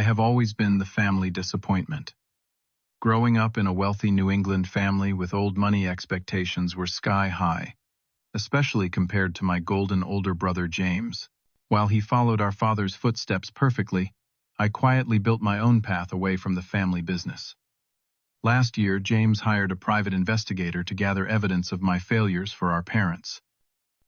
I have always been the family disappointment. Growing up in a wealthy New England family with old money expectations were sky high, especially compared to my golden older brother James. While he followed our father's footsteps perfectly, I quietly built my own path away from the family business. Last year, James hired a private investigator to gather evidence of my failures for our parents.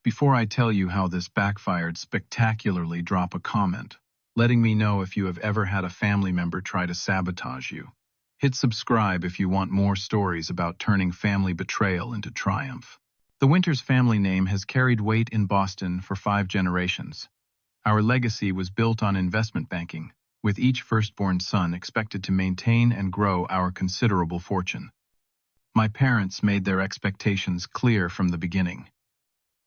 Before I tell you how this backfired spectacularly, drop a comment, letting me know if you have ever had a family member try to sabotage you. Hit subscribe if you want more stories about turning family betrayal into triumph. The Winters family name has carried weight in Boston for 5 generations. Our legacy was built on investment banking, with each firstborn son expected to maintain and grow our considerable fortune. My parents made their expectations clear from the beginning.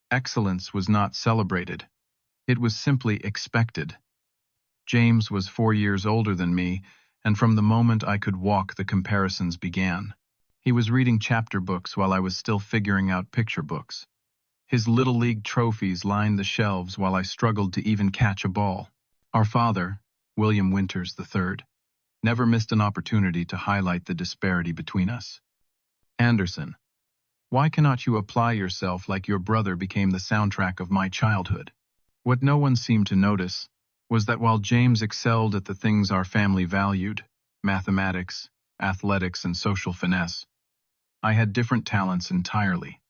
Excellence was not celebrated. It was simply expected. James was 4 years older than me, and from the moment I could walk, the comparisons began. He was reading chapter books while I was still figuring out picture books. His Little League trophies lined the shelves while I struggled to even catch a ball. Our father, William Winters III, never missed an opportunity to highlight the disparity between us. Anderson, why cannot you apply yourself like your brother became the soundtrack of my childhood? What no one seemed to notice was that while James excelled at the things our family valued, mathematics, athletics, and social finesse, I had different talents entirely.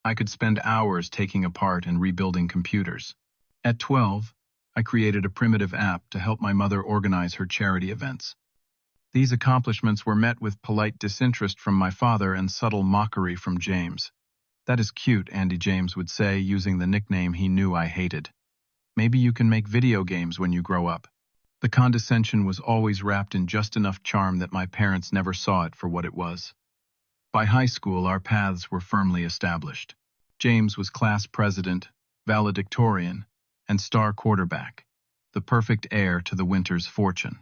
I could spend hours taking apart and rebuilding computers. At 12, I created a primitive app to help my mother organize her charity events. These accomplishments were met with polite disinterest from my father and subtle mockery from James. "That is cute," Andy James would say, using the nickname he knew I hated. "Maybe you can make video games when you grow up." The condescension was always wrapped in just enough charm that my parents never saw it for what it was. By high school, our paths were firmly established. James was class president, valedictorian, and star quarterback, the perfect heir to the Winters fortune.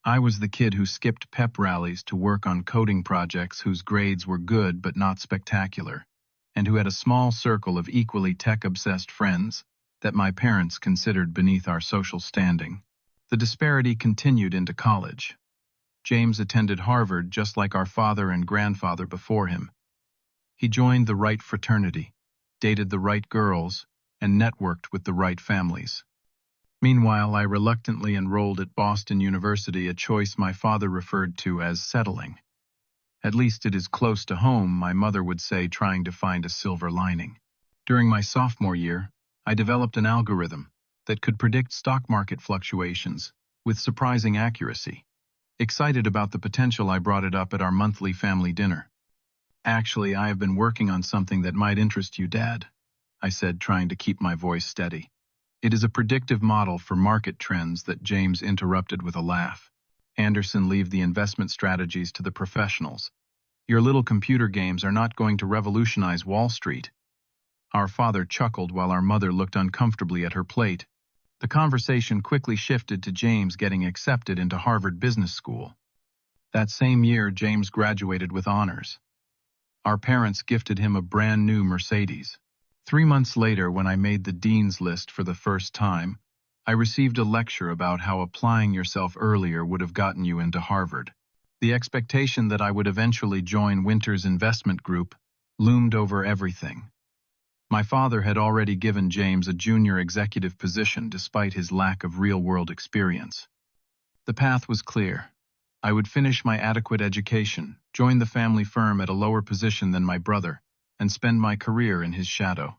I was the kid who skipped pep rallies to work on coding projects whose grades were good but not spectacular, and who had a small circle of equally tech-obsessed friends that my parents considered beneath our social standing. The disparity continued into college. James attended Harvard just like our father and grandfather before him. He joined the right fraternity, dated the right girls, and networked with the right families. Meanwhile, I reluctantly enrolled at Boston University, a choice my father referred to as settling. "At least it is close to home," my mother would say, trying to find a silver lining. During my sophomore year, I developed an algorithm that could predict stock market fluctuations with surprising accuracy. Excited about the potential, I brought it up at our monthly family dinner. "Actually, I have been working on something that might interest you, Dad," I said, trying to keep my voice steady. "It is a predictive model for market trends," that James interrupted with a laugh. "Anderson, leave the investment strategies to the professionals. Your little computer games are not going to revolutionize Wall Street." Our father chuckled while our mother looked uncomfortably at her plate. The conversation quickly shifted to James getting accepted into Harvard Business School. That same year, James graduated with honors. Our parents gifted him a brand new Mercedes. 3 months later, when I made the dean's list for the first time, I received a lecture about how applying yourself earlier would have gotten you into Harvard. The expectation that I would eventually join Winters' investment group loomed over everything. My father had already given James a junior executive position despite his lack of real-world experience. The path was clear. I would finish my adequate education, join the family firm at a lower position than my brother, and spend my career in his shadow.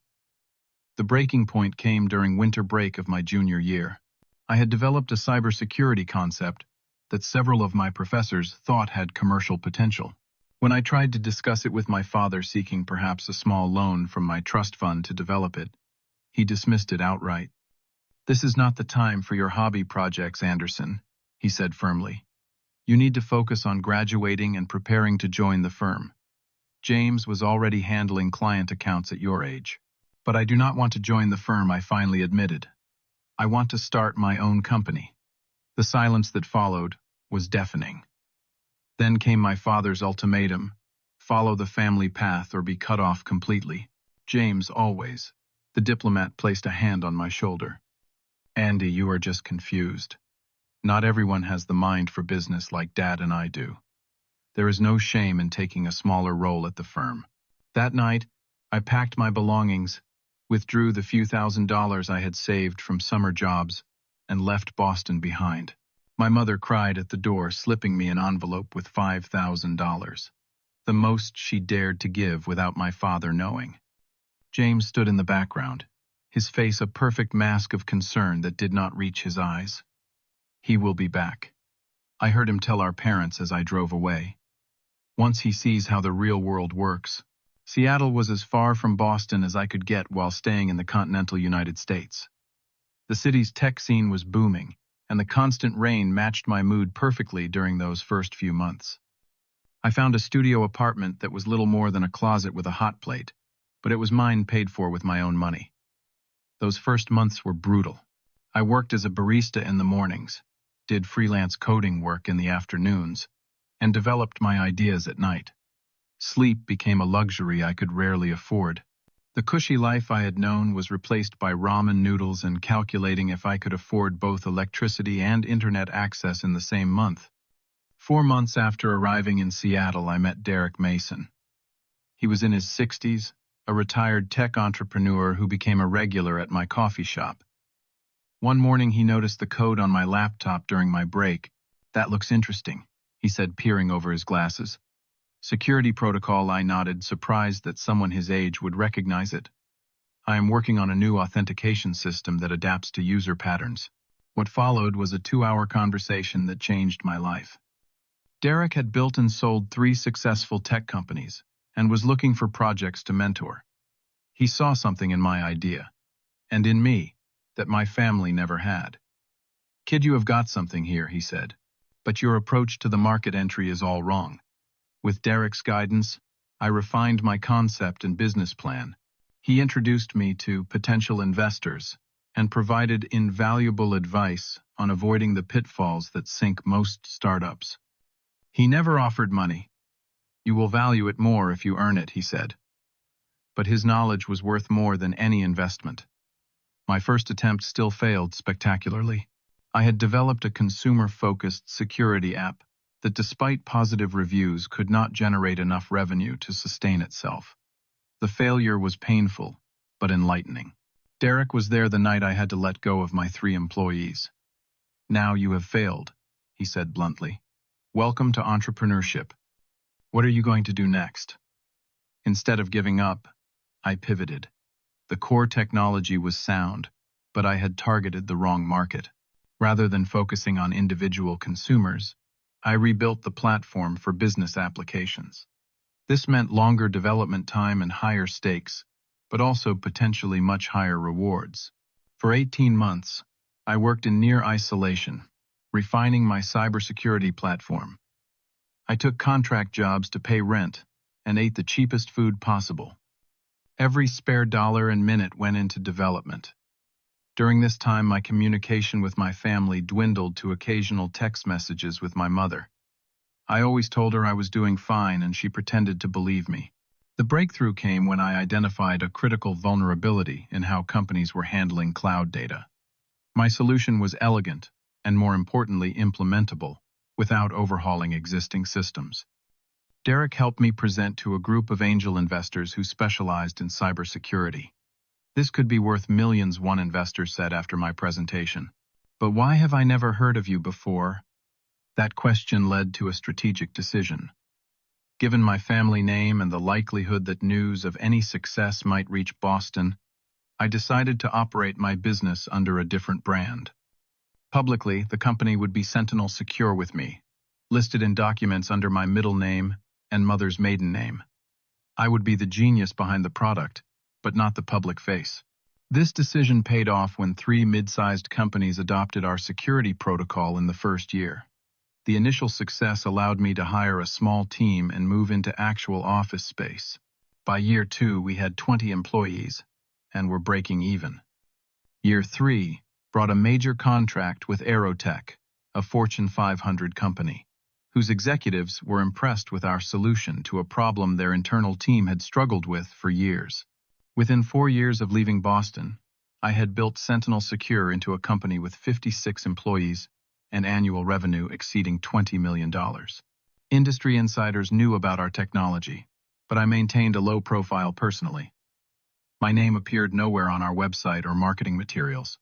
The breaking point came during winter break of my junior year. I had developed a cybersecurity concept that several of my professors thought had commercial potential. When I tried to discuss it with my father, seeking perhaps a small loan from my trust fund to develop it, he dismissed it outright. "This is not the time for your hobby projects, Anderson," he said firmly. "You need to focus on graduating and preparing to join the firm. James was already handling client accounts at your age." "But I do not want to join the firm," I finally admitted. "I want to start my own company." The silence that followed was deafening. Then came my father's ultimatum: follow the family path or be cut off completely. James, always. The diplomat placed a hand on my shoulder. "Andy, you are just confused. Not everyone has the mind for business like Dad and I do. There is no shame in taking a smaller role at the firm. That night, I packed my belongings, withdrew the few $1,000s I had saved from summer jobs, and left Boston behind. My mother cried at the door, slipping me an envelope with $5,000, the most she dared to give without my father knowing. James stood in the background, his face a perfect mask of concern that did not reach his eyes. He will be back. I heard him tell our parents as I drove away. Once he sees how the real world works. Seattle was as far from Boston as I could get while staying in the continental United States. The city's tech scene was booming, and the constant rain matched my mood perfectly during those first few months. I found a studio apartment that was little more than a closet with a hot plate, but it was mine, paid for with my own money. Those first months were brutal. I worked as a barista in the mornings, did freelance coding work in the afternoons, and developed my ideas at night. Sleep became a luxury I could rarely afford. The cushy life I had known was replaced by ramen noodles and calculating if I could afford both electricity and internet access in the same month. 4 months after arriving in Seattle, I met Derek Mason. He was in his 60s, a retired tech entrepreneur who became a regular at my coffee shop. One morning he noticed the code on my laptop during my break. "That looks interesting," he said, peering over his glasses. "Security protocol," I nodded, surprised that someone his age would recognize it. "I am working on a new authentication system that adapts to user patterns." What followed was a 2-hour conversation that changed my life. Derek had built and sold 3 successful tech companies and was looking for projects to mentor. He saw something in my idea, and in me, that my family never had. "Kid, you have got something here," he said, "but your approach to the market entry is all wrong." With Derek's guidance, I refined my concept and business plan. He introduced me to potential investors and provided invaluable advice on avoiding the pitfalls that sink most startups. He never offered money. "You will value it more if you earn it," he said. But his knowledge was worth more than any investment. My first attempt still failed spectacularly. I had developed a consumer-focused security app that, despite positive reviews, could not generate enough revenue to sustain itself. The failure was painful, but enlightening. Derek was there the night I had to let go of my 3 employees. "Now you have failed," he said bluntly. "Welcome to entrepreneurship. What are you going to do next?" Instead of giving up, I pivoted. The core technology was sound, but I had targeted the wrong market. Rather than focusing on individual consumers, I rebuilt the platform for business applications. This meant longer development time and higher stakes, but also potentially much higher rewards. For 18 months, I worked in near isolation, refining my cybersecurity platform. I took contract jobs to pay rent and ate the cheapest food possible. Every spare dollar and minute went into development. During this time, my communication with my family dwindled to occasional text messages with my mother. I always told her I was doing fine, and she pretended to believe me. The breakthrough came when I identified a critical vulnerability in how companies were handling cloud data. My solution was elegant, and more importantly, implementable, without overhauling existing systems. Derek helped me present to a group of angel investors who specialized in cybersecurity. "This could be worth millions," one investor said after my presentation. "But why have I never heard of you before?" That question led to a strategic decision. Given my family name and the likelihood that news of any success might reach Boston, I decided to operate my business under a different brand. Publicly, the company would be Sentinel Secure with me, listed in documents under my middle name and mother's maiden name. I would be the genius behind the product, but not the public face. This decision paid off when 3 mid-sized companies adopted our security protocol in the first year. The initial success allowed me to hire a small team and move into actual office space. By year 2, we had 20 employees and were breaking even. Year 3 brought a major contract with Aerotech, a Fortune 500 company, whose executives were impressed with our solution to a problem their internal team had struggled with for years. Within 4 years of leaving Boston, I had built Sentinel Secure into a company with 56 employees and annual revenue exceeding $20 million. Industry insiders knew about our technology, but I maintained a low profile personally. My name appeared nowhere on our website or marketing materials.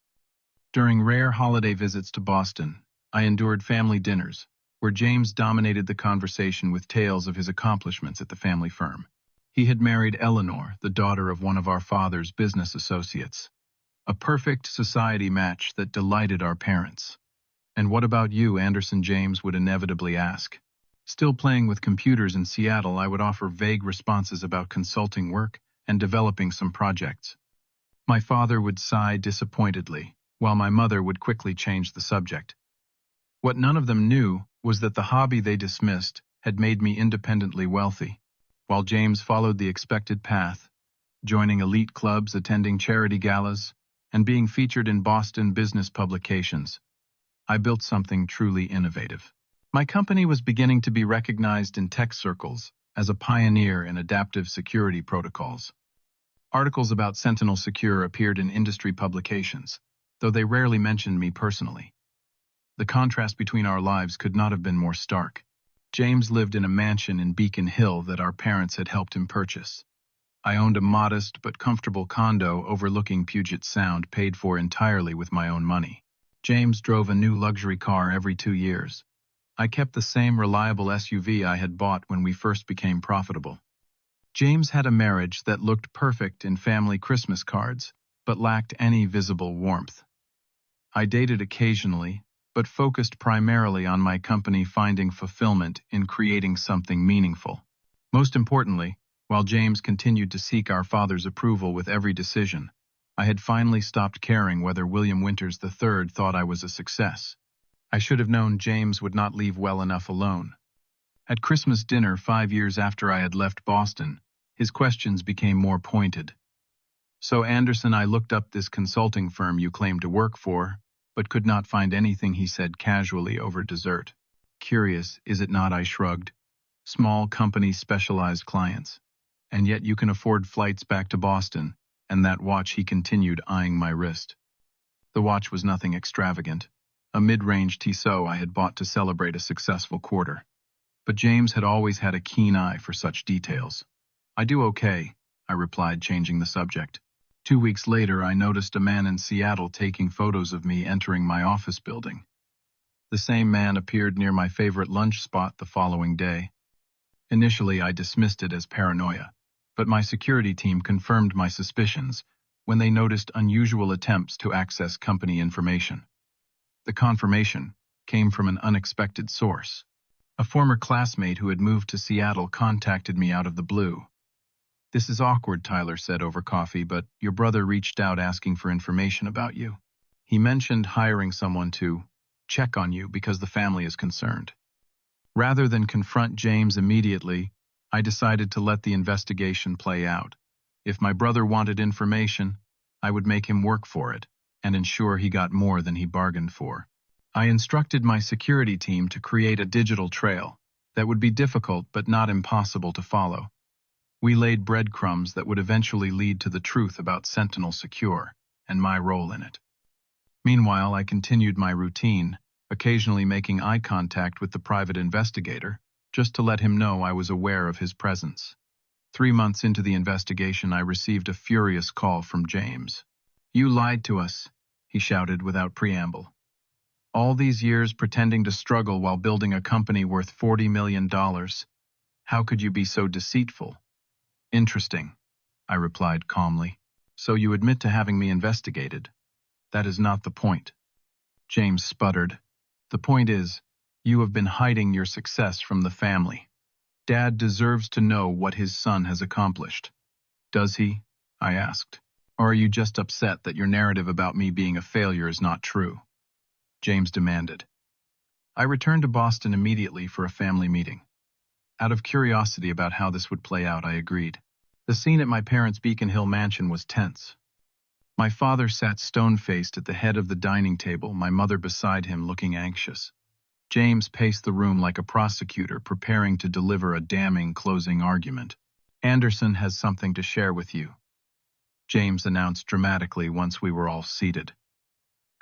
During rare holiday visits to Boston, I endured family dinners, where James dominated the conversation with tales of his accomplishments at the family firm. He had married Eleanor, the daughter of one of our father's business associates. A perfect society match that delighted our parents. "And what about you?" Anderson James would inevitably ask. Still playing with computers in Seattle, I would offer vague responses about consulting work and developing some projects. My father would sigh disappointedly, while my mother would quickly change the subject. What none of them knew was that the hobby they dismissed had made me independently wealthy, while James followed the expected path, joining elite clubs, attending charity galas, and being featured in Boston business publications. I built something truly innovative. My company was beginning to be recognized in tech circles as a pioneer in adaptive security protocols. Articles about Sentinel Secure appeared in industry publications, though they rarely mentioned me personally. The contrast between our lives could not have been more stark. James lived in a mansion in Beacon Hill that our parents had helped him purchase. I owned a modest but comfortable condo overlooking Puget Sound, paid for entirely with my own money. James drove a new luxury car every 2 years. I kept the same reliable SUV I had bought when we first became profitable. James had a marriage that looked perfect in family Christmas cards, but lacked any visible warmth. I dated occasionally, but focused primarily on my company finding fulfillment in creating something meaningful. Most importantly, while James continued to seek our father's approval with every decision, I had finally stopped caring whether William Winters III thought I was a success. I should have known James would not leave well enough alone. At Christmas dinner 5 years after I had left Boston, his questions became more pointed. "So, Anderson, I looked up this consulting firm you claim to work for, but could not find anything," he said casually over dessert. "Curious, is it not?" I shrugged. "Small company, specialized clients. And yet you can afford flights back to Boston, and that watch," he continued, eyeing my wrist. The watch was nothing extravagant, a mid-range Tissot I had bought to celebrate a successful quarter. But James had always had a keen eye for such details. "I do okay," I replied, changing the subject. 2 weeks later, I noticed a man in Seattle taking photos of me entering my office building. The same man appeared near my favorite lunch spot the following day. Initially, I dismissed it as paranoia, but my security team confirmed my suspicions when they noticed unusual attempts to access company information. The confirmation came from an unexpected source. A former classmate who had moved to Seattle contacted me out of the blue. "This is awkward," Tyler said over coffee, "but your brother reached out asking for information about you. He mentioned hiring someone to check on you because the family is concerned." Rather than confront James immediately, I decided to let the investigation play out. If my brother wanted information, I would make him work for it and ensure he got more than he bargained for. I instructed my security team to create a digital trail that would be difficult but not impossible to follow. We laid breadcrumbs that would eventually lead to the truth about Sentinel Secure and my role in it. Meanwhile, I continued my routine, occasionally making eye contact with the private investigator, just to let him know I was aware of his presence. 3 months into the investigation, I received a furious call from James. "You lied to us," he shouted without preamble. "All these years pretending to struggle while building a company worth $40 million. How could you be so deceitful?" "Interesting," I replied calmly. "So you admit to having me investigated. That is not the point." James sputtered. "The point is, you have been hiding your success from the family. Dad deserves to know what his son has accomplished." "Does he?" I asked. "Or are you just upset that your narrative about me being a failure is not true?" James demanded. I returned to Boston immediately for a family meeting. Out of curiosity about how this would play out, I agreed. The scene at my parents' Beacon Hill mansion was tense. My father sat stone-faced at the head of the dining table, my mother beside him looking anxious. James paced the room like a prosecutor preparing to deliver a damning closing argument. "Anderson has something to share with you," James announced dramatically once we were all seated.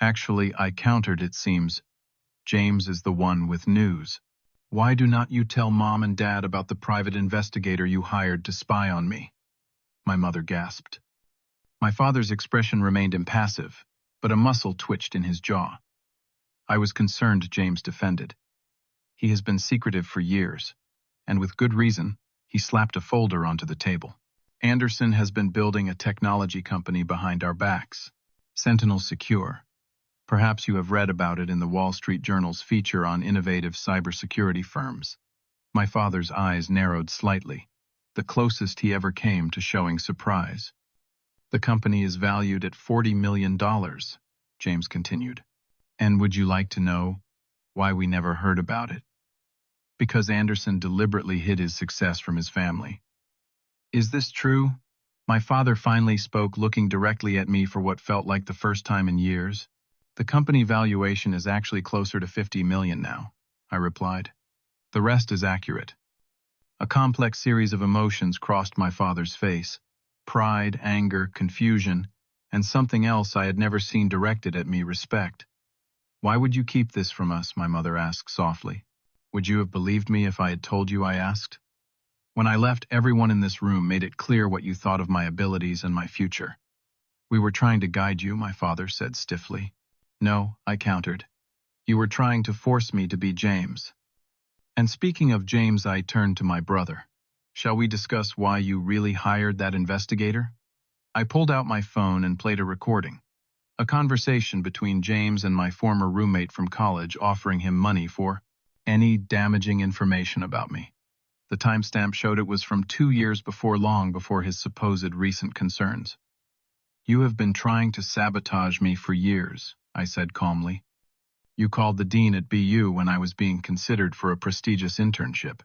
"Actually," I countered, "it seems James is the one with news. Why do not you tell Mom and Dad about the private investigator you hired to spy on me? My mother gasped. My father's expression remained impassive, but a muscle twitched in his jaw. I was concerned, James defended. He has been secretive for years, and with good reason. He slapped a folder onto the table. Anderson has been building a technology company behind our backs, Sentinel Secure. Perhaps you have read about it in the Wall Street Journal's feature on innovative cybersecurity firms. My father's eyes narrowed slightly, the closest he ever came to showing surprise. The company is valued at $40 million, James continued. And would you like to know why we never heard about it? Because Anderson deliberately hid his success from his family. Is this true? My father finally spoke, looking directly at me for what felt like the first time in years. The company valuation is actually closer to $50 million now, I replied. The rest is accurate. A complex series of emotions crossed my father's face. Pride, anger, confusion, and something else I had never seen directed at me, respect. Why would you keep this from us? My mother asked softly. Would you have believed me if I had told you? I asked. When I left, everyone in this room made it clear what you thought of my abilities and my future. We were trying to guide you, my father said stiffly. No, I countered. You were trying to force me to be James. And speaking of James, I turned to my brother. Shall we discuss why you really hired that investigator? I pulled out my phone and played a recording. A conversation between James and my former roommate from college, offering him money for any damaging information about me. The timestamp showed it was from 2 years before, long before his supposed recent concerns. You have been trying to sabotage me for years, I said calmly. You called the dean at BU when I was being considered for a prestigious internship.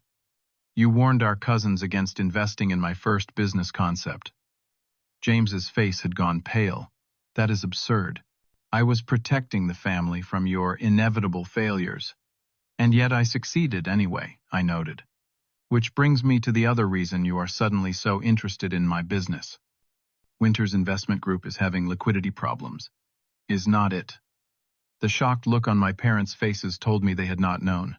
You warned our cousins against investing in my first business concept. James's face had gone pale. That is absurd. I was protecting the family from your inevitable failures. And yet I succeeded anyway, I noted. Which brings me to the other reason you are suddenly so interested in my business. Winter's investment group is having liquidity problems. Is not it? The shocked look on my parents' faces told me they had not known.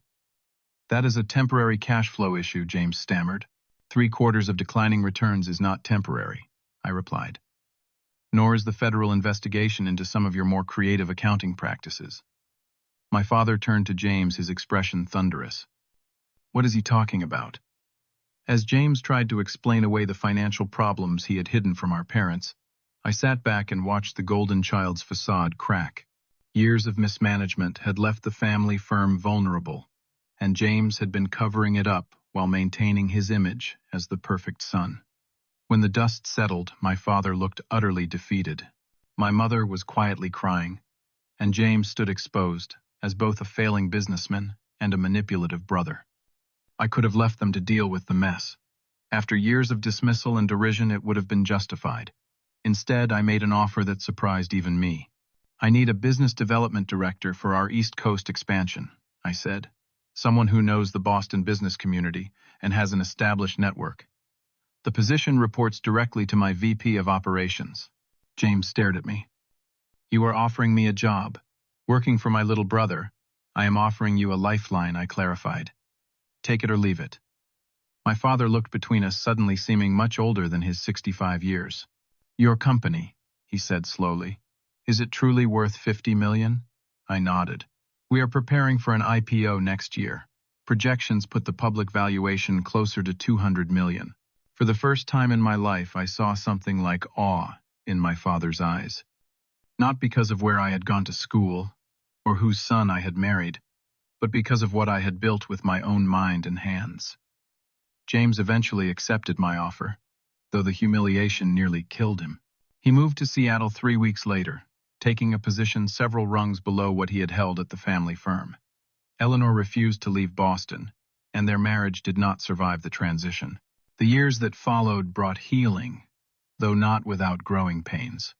That is a temporary cash flow issue, James stammered. 3/4 of declining returns is not temporary, I replied. Nor is the federal investigation into some of your more creative accounting practices. My father turned to James, his expression thunderous. What is he talking about? As James tried to explain away the financial problems he had hidden from our parents, I sat back and watched the golden child's facade crack. Years of mismanagement had left the family firm vulnerable, and James had been covering it up while maintaining his image as the perfect son. When the dust settled, my father looked utterly defeated. My mother was quietly crying, and James stood exposed as both a failing businessman and a manipulative brother. I could have left them to deal with the mess. After years of dismissal and derision, it would have been justified. Instead, I made an offer that surprised even me. I need a business development director for our East Coast expansion, I said. Someone who knows the Boston business community and has an established network. The position reports directly to my VP of operations. James stared at me. You are offering me a job. Working for my little brother. I am offering you a lifeline, I clarified. Take it or leave it. My father looked between us, suddenly seeming much older than his 65 years. Your company, he said slowly. Is it truly worth $50 million? I nodded. We are preparing for an IPO next year. Projections put the public valuation closer to $200 million. For the first time in my life, I saw something like awe in my father's eyes. Not because of where I had gone to school, or whose son I had married, but because of what I had built with my own mind and hands. James eventually accepted my offer, though the humiliation nearly killed him. He moved to Seattle 3 weeks later, taking a position several rungs below what he had held at the family firm. Eleanor refused to leave Boston, and their marriage did not survive the transition. The years that followed brought healing, though not without growing pains.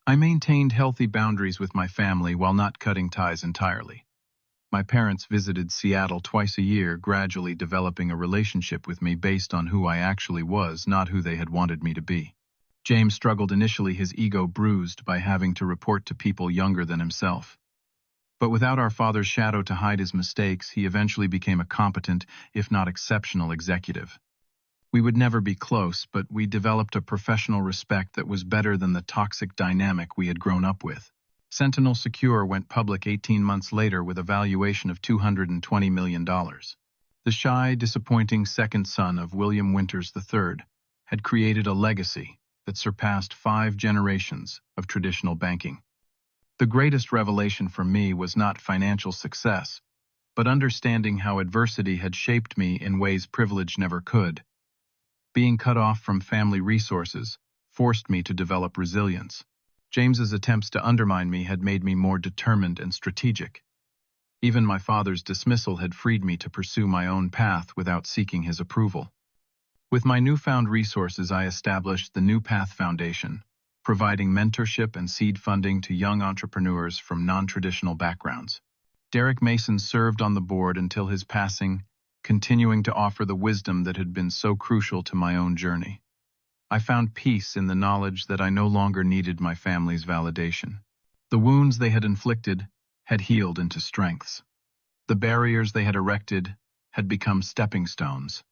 I maintained healthy boundaries with my family while not cutting ties entirely. My parents visited Seattle twice a year, gradually developing a relationship with me based on who I actually was, not who they had wanted me to be. James struggled initially, his ego bruised by having to report to people younger than himself. But without our father's shadow to hide his mistakes, he eventually became a competent, if not exceptional, executive. We would never be close, but we developed a professional respect that was better than the toxic dynamic we had grown up with. Sentinel Secure went public 18 months later with a valuation of $220 million. The shy, disappointing second son of William Winters III had created a legacy that surpassed 5 generations of traditional banking. The greatest revelation for me was not financial success, but understanding how adversity had shaped me in ways privilege never could. Being cut off from family resources forced me to develop resilience. James's attempts to undermine me had made me more determined and strategic. Even my father's dismissal had freed me to pursue my own path without seeking his approval. With my newfound resources, I established the New Path Foundation, providing mentorship and seed funding to young entrepreneurs from non-traditional backgrounds. Derek Mason served on the board until his passing, continuing to offer the wisdom that had been so crucial to my own journey. I found peace in the knowledge that I no longer needed my family's validation. The wounds they had inflicted had healed into strengths. The barriers they had erected had become stepping stones.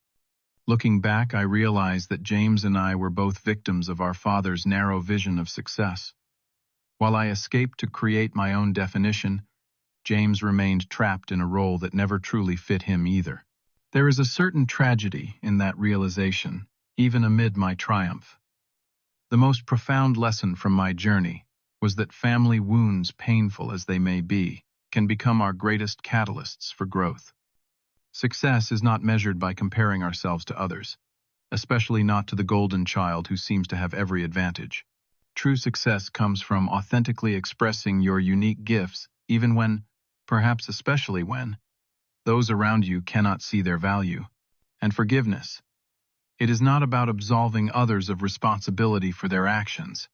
Looking back, I realized that James and I were both victims of our father's narrow vision of success. While I escaped to create my own definition, James remained trapped in a role that never truly fit him either. There is a certain tragedy in that realization, even amid my triumph. The most profound lesson from my journey was that family wounds, painful as they may be, can become our greatest catalysts for growth. Success is not measured by comparing ourselves to others, especially not to the golden child who seems to have every advantage. True success comes from authentically expressing your unique gifts, even when, perhaps especially when, those around you cannot see their value. And forgiveness. It is not about absolving others of responsibility for their actions.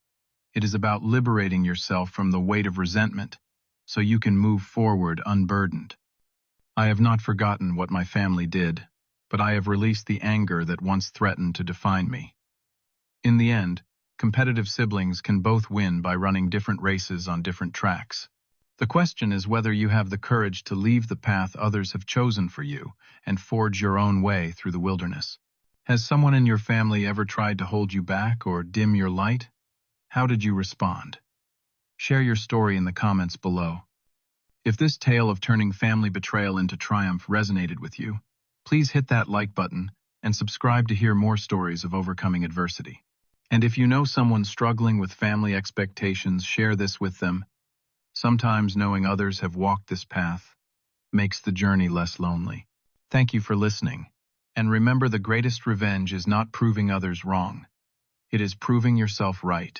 It is about liberating yourself from the weight of resentment so you can move forward unburdened. I have not forgotten what my family did, but I have released the anger that once threatened to define me. In the end, competitive siblings can both win by running different races on different tracks. The question is whether you have the courage to leave the path others have chosen for you and forge your own way through the wilderness. Has someone in your family ever tried to hold you back or dim your light? How did you respond? Share your story in the comments below. If this tale of turning family betrayal into triumph resonated with you, please hit that like button and subscribe to hear more stories of overcoming adversity. And if you know someone struggling with family expectations, share this with them. Sometimes knowing others have walked this path makes the journey less lonely. Thank you for listening. And remember, the greatest revenge is not proving others wrong. It is proving yourself right.